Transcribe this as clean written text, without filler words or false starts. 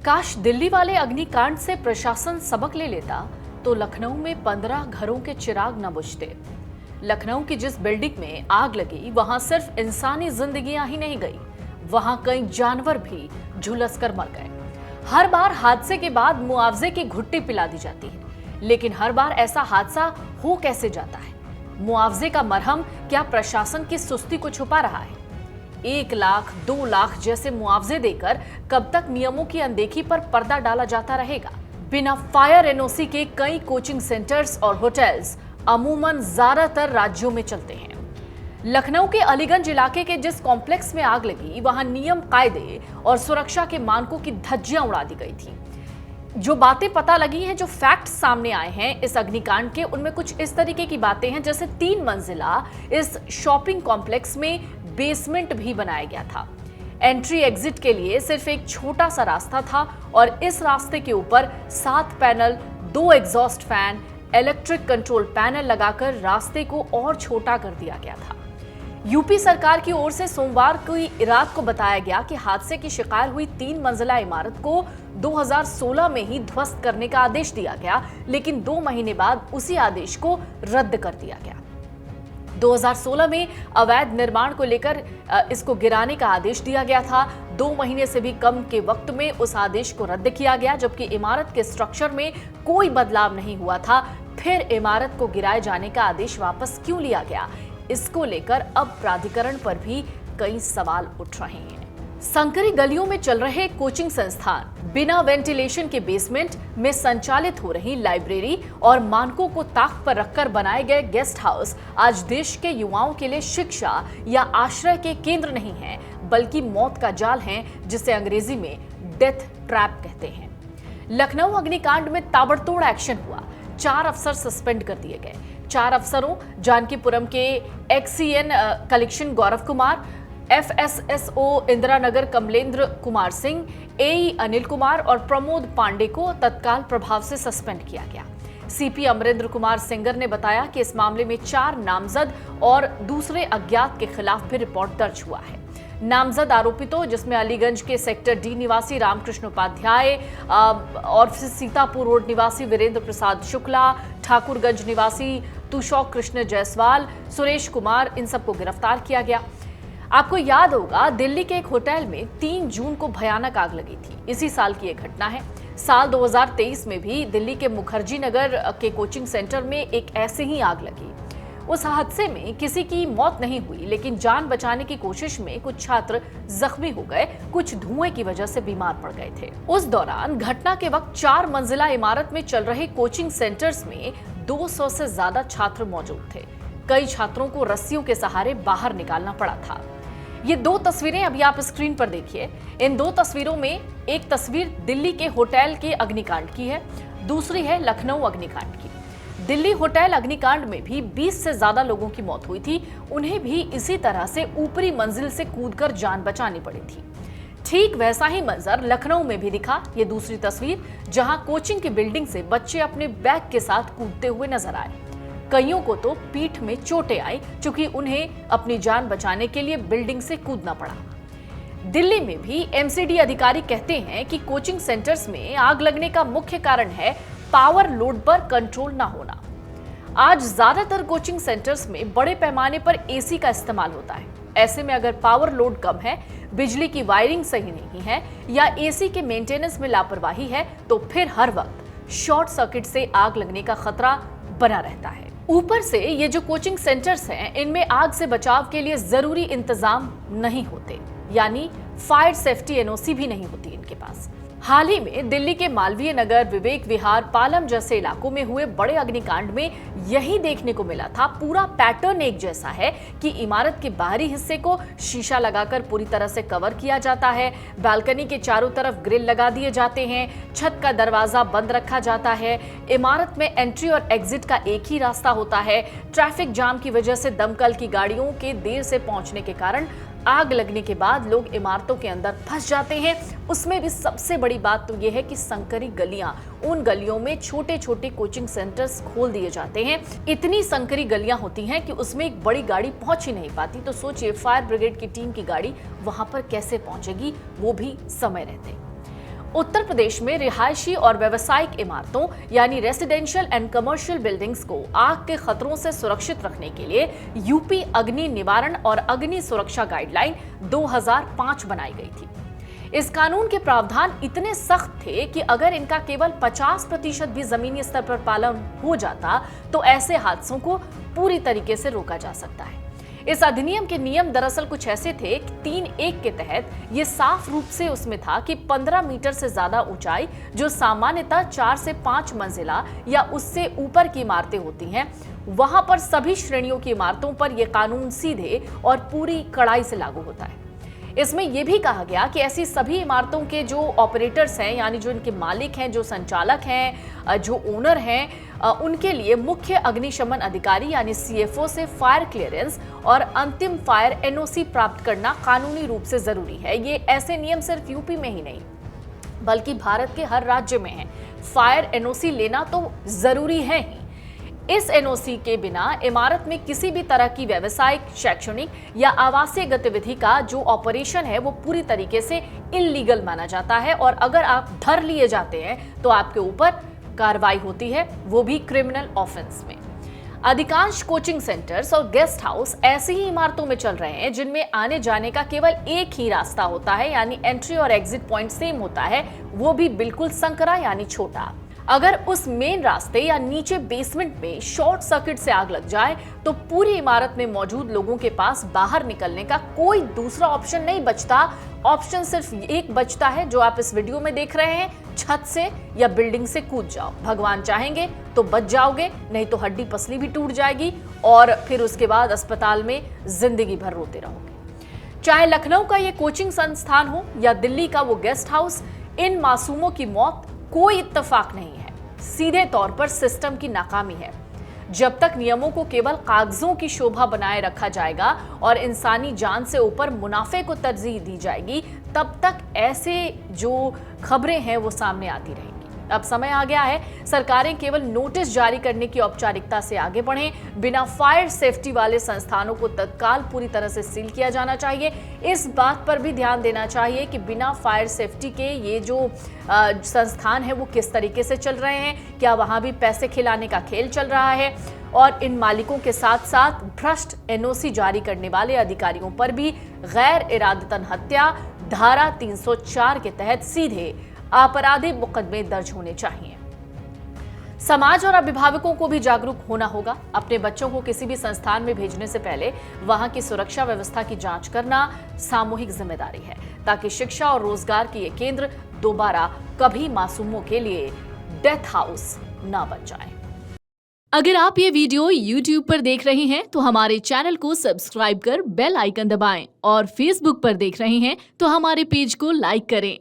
काश दिल्ली वाले अग्निकांड से प्रशासन सबक ले लेता तो लखनऊ में 15 घरों के चिराग न बुझते। लखनऊ की जिस बिल्डिंग में आग लगी वहां सिर्फ इंसानी जिंदगियां ही नहीं गई, वहां कई जानवर भी झुलस कर मर गए। हर बार हादसे के बाद मुआवजे की घुट्टी पिला दी जाती है, लेकिन हर बार ऐसा हादसा हो कैसे जाता है? मुआवजे का मरहम क्या प्रशासन की सुस्ती को छुपा रहा है? 1 लाख 2 लाख जैसे मुआवजे देकर कब तक नियमों की अनदेखी पर पर्दा डाला जाता रहेगा? बिना फायर एनओसी के कई कोचिंग सेंटर्स और होटल्स अमूमन ज्यादातर राज्यों में चलते हैं। लखनऊ के अलीगंज इलाके के जिस कॉम्प्लेक्स में आग लगी वहां नियम, कायदे और सुरक्षा के मानकों की धज्जियां उड़ा दी गई थी। जो बातें पता लगी हैं, जो फैक्ट सामने आए हैं इस अग्निकांड के, उनमें कुछ इस तरीके की बातें हैं जैसे 3 मंजिला इस शॉपिंग कॉम्प्लेक्स में बेसमेंट भी बनाया गया था। एंट्री एग्जिट के लिए सिर्फ एक छोटा सा रास्ता था और इस रास्ते के ऊपर 7 panel, 2 exhaust fan, electric control panel लगाकर रास्ते को और छोटा कर दिया गया था। यूपी सरकार की ओर से सोमवार की रात को बताया गया कि हादसे की शिकार हुई 3 मंजिला इमारत को 2016 में ही ध्वस्त करने का आदेश दिया गया, लेकिन 2 महीने बाद उसी आदेश को रद्द कर दिया गया। 2016 में अवैध निर्माण को लेकर इसको गिराने का आदेश दिया गया था। 2 महीने से भी कम के वक्त में उस आदेश को रद्द किया गया, जबकि इमारत के स्ट्रक्चर में कोई बदलाव नहीं हुआ था। फिर इमारत को गिराए जाने का आदेश वापस क्यों लिया गया? इसको लेकर अब प्राधिकरण पर भी कई सवाल उठ रहे हैं। संकरी गलियों में चल रहे कोचिंग संस्थान, बिना वेंटिलेशन के बेसमेंट में संचालित हो रही लाइब्रेरी और मानकों को ताक पर रखकर बनाए गए गेस्ट हाउस आज देश के युवाओं के लिए शिक्षा या आश्रय के केंद्र नहीं है, बल्कि मौत का जाल है, जिसे अंग्रेजी में डेथ ट्रैप कहते हैं। लखनऊ अग्निकांड में ताबड़तोड़ एक्शन हुआ। 4 अफसर सस्पेंड कर दिए गए। 4 अफसरों जानकीपुरम के XEN collection Gaurav Kumar, FSSO Indira Nagar Kamlendra Kumar Singh, एई अनिल कुमार और प्रमोद पांडे को तत्काल प्रभाव से सस्पेंड किया गया। सीपी अमरेंद्र कुमार सेंगर ने बताया कि इस मामले में 4 नामजद और दूसरे अज्ञात के खिलाफ भी रिपोर्ट दर्ज हुआ है। नामजद आरोपितों, जिसमें अलीगंज के सेक्टर डी निवासी रामकृष्ण उपाध्याय और सीतापुर रोड निवासी वीरेंद्र प्रसाद शुक्ला, ठाकुरगंज निवासी तुषौक कृष्ण जायसवाल, सुरेश कुमार, इन सबको गिरफ्तार किया गया। आपको याद होगा, दिल्ली के एक होटल में 3 जून को भयानक आग लगी थी। इसी साल की एक घटना है। साल 2023 में भी दिल्ली के मुखर्जी नगर के कोचिंग सेंटर में एक ऐसे ही आग लगी। उस हादसे में किसी की मौत नहीं हुई, लेकिन जान बचाने की कोशिश में कुछ छात्र जख्मी हो गए, कुछ धुएं की वजह से बीमार पड़ गए थे। उस दौरान घटना के वक्त 4 मंजिला इमारत में चल रहे कोचिंग सेंटर्स में 200 से ज्यादा छात्र मौजूद थे। कई छात्रों को रस्सियों के सहारे बाहर निकालना पड़ा था। ये 2 तस्वीरें अभी आप स्क्रीन पर देखिए। इन 2 तस्वीरों में एक तस्वीर दिल्ली के होटल के अग्निकांड की है, दूसरी है लखनऊ अग्निकांड की। दिल्ली होटल अग्निकांड में भी 20 से ज्यादा लोगों की मौत हुई थी। उन्हें भी इसी तरह से ऊपरी मंजिल से कूदकर जान बचानी पड़ी थी। ठीक वैसा ही मंजर लखनऊ में भी दिखा। ये दूसरी तस्वीर, जहां कोचिंग की बिल्डिंग से बच्चे अपने बैग के साथ कूदते हुए नजर आए। कईयों को तो पीठ में चोटें आई, क्योंकि उन्हें अपनी जान बचाने के लिए बिल्डिंग से कूदना पड़ा। दिल्ली में भी एमसीडी अधिकारी कहते हैं कि कोचिंग सेंटर्स में आग लगने का मुख्य कारण है पावर लोड पर कंट्रोल ना होना। आज ज्यादातर कोचिंग सेंटर्स में बड़े पैमाने पर एसी का इस्तेमाल होता है। ऐसे में अगर पावर लोड कम है, बिजली की वायरिंग सही नहीं है या एसी के मेंटेनेंस में लापरवाही है, तो फिर हर वक्त शॉर्ट सर्किट से आग लगने का खतरा बना रहता है। ऊपर से ये जो कोचिंग सेंटर्स हैं, इनमें आग से बचाव के लिए जरूरी इंतजाम नहीं होते, यानी फायर सेफ्टी एनओसी भी नहीं होती इनके पास। हाल ही में दिल्ली के मालवीय नगर, विवेक विहार, पालम जैसे इलाकों में हुए बड़े अग्निकांड में यही देखने को मिला था। पूरा पैटर्न एक जैसा है कि इमारत के बाहरी हिस्से को शीशा लगाकर पूरी तरह से कवर किया जाता है, बालकनी के चारों तरफ ग्रिल लगा दिए जाते हैं, छत का दरवाजा बंद रखा जाता है, इमारत में एंट्री और एग्जिट का एक ही रास्ता होता है। ट्रैफिक जाम की वजह से दमकल की गाड़ियों के देर से पहुंचने के कारण आग लगने के बाद लोग इमारतों के अंदर फंस जाते हैं। उसमें भी सबसे बड़ी बात तो यह है कि संकरी गलियां, उन गलियों में छोटे छोटे कोचिंग सेंटर्स खोल दिए जाते हैं। इतनी संकरी गलियां होती हैं कि उसमें एक बड़ी गाड़ी पहुंच ही नहीं पाती। तो सोचिए, फायर ब्रिगेड की टीम की गाड़ी वहां पर कैसे पहुंचेगी, वो भी समय रहते। उत्तर प्रदेश में रिहायशी और व्यवसायिक इमारतों यानी रेसिडेंशियल एंड कमर्शियल बिल्डिंग्स को आग के खतरों से सुरक्षित रखने के लिए यूपी अग्नि निवारण और अग्नि सुरक्षा गाइडलाइन 2005 बनाई गई थी। इस कानून के प्रावधान इतने सख्त थे कि अगर इनका केवल 50% भी जमीनी स्तर पर पालन हो जाता तो ऐसे हादसों को पूरी तरीके से रोका जा सकता है। इस अधिनियम के नियम दरअसल कुछ ऐसे थे कि 3(1) के तहत ये साफ रूप से उसमें था कि 15 मीटर से ज्यादा ऊंचाई जो सामान्यतः 4 से 5 मंजिला या उससे ऊपर की इमारतें होती हैं, वहां पर सभी श्रेणियों की इमारतों पर यह कानून सीधे और पूरी कड़ाई से लागू होता है। इसमें यह भी कहा गया कि ऐसी सभी इमारतों के जो ऑपरेटर्स हैं यानी जो इनके मालिक हैं, जो संचालक हैं, जो ओनर हैं, उनके लिए मुख्य अग्निशमन अधिकारी यानी CFO से फायर क्लियरेंस और अंतिम फायर NOC प्राप्त करना कानूनी रूप से जरूरी है। ये ऐसे नियम सिर्फ यूपी में ही नहीं बल्कि भारत के हर राज्य में है। फायर NOC लेना तो जरूरी है ही। इस NOC के बिना इमारत में किसी भी तरह की व्यावसायिक, शैक्षणिक या आवासीय गतिविधि का जो ऑपरेशन है वो पूरी तरीके से इल्लीगल माना जाता है और अगर आप धर लिए जाते हैं तो आपके ऊपर कार्रवाई होती है, वो भी क्रिमिनल ऑफेंस में। अधिकांश कोचिंग सेंटर्स और गेस्ट हाउस ऐसी ही इमारतों में चल रहे हैं जिनमें आने जाने का केवल एक ही रास्ता होता है यानी एंट्री और एग्जिट पॉइंट सेम होता है, वो भी बिल्कुल संकरा यानी छोटा। अगर उस मेन रास्ते या नीचे बेसमेंट में शॉर्ट सर्किट से आग लग जाए तो पूरी इमारत में मौजूद लोगों के पास बाहर निकलने का कोई दूसरा ऑप्शन नहीं बचता। ऑप्शन सिर्फ एक बचता है जो आप इस वीडियो में देख रहे हैं, छत से या बिल्डिंग से कूद जाओ। भगवान चाहेंगे तो बच जाओगे, नहीं तो हड्डी पसली भी टूट जाएगी और फिर उसके बाद अस्पताल में जिंदगी भर रोते रहोगे। चाहे लखनऊ का ये कोचिंग संस्थान हो या दिल्ली का वो गेस्ट हाउस, इन मासूमों की मौत कोई इत्तेफाक नहीं है, सीधे तौर पर सिस्टम की नाकामी है। जब तक नियमों को केवल कागजों की शोभा बनाए रखा जाएगा और इंसानी जान से ऊपर मुनाफे को तरजीह दी जाएगी, तब तक ऐसे जो खबरें हैं वो सामने आती रहेंगी। अब समय आ गया है सरकारें केवल नोटिस जारी करने की औपचारिकता से आगे बढ़ें। बिना फायर सेफ्टी वाले संस्थानों को तत्काल पूरी तरह से सील किया जाना चाहिए। इस बात पर भी ध्यान देना चाहिए कि बिना फायर सेफ्टी के ये जो संस्थान है वो किस तरीके से चल रहे हैं, क्या वहां भी पैसे खिलाने का खेल चल रहा है और इन मालिकों के साथ साथ भ्रष्ट NOC जारी करने वाले अधिकारियों पर भी गैर इरादतन हत्या धारा 304 के तहत सीधे आपराधिक मुकदमे दर्ज होने चाहिए। समाज और अभिभावकों को भी जागरूक होना होगा। अपने बच्चों को किसी भी संस्थान में भेजने से पहले वहां की सुरक्षा व्यवस्था की जांच करना सामूहिक जिम्मेदारी है ताकि शिक्षा और रोजगार के ये केंद्र दोबारा कभी मासूमों के लिए डेथ हाउस ना बन जाए। अगर आप ये वीडियो YouTube पर देख रहे हैं तो हमारे चैनल को सब्सक्राइब कर बेल आइकन दबाएं और Facebook पर देख रहे हैं तो हमारे पेज को लाइक करें।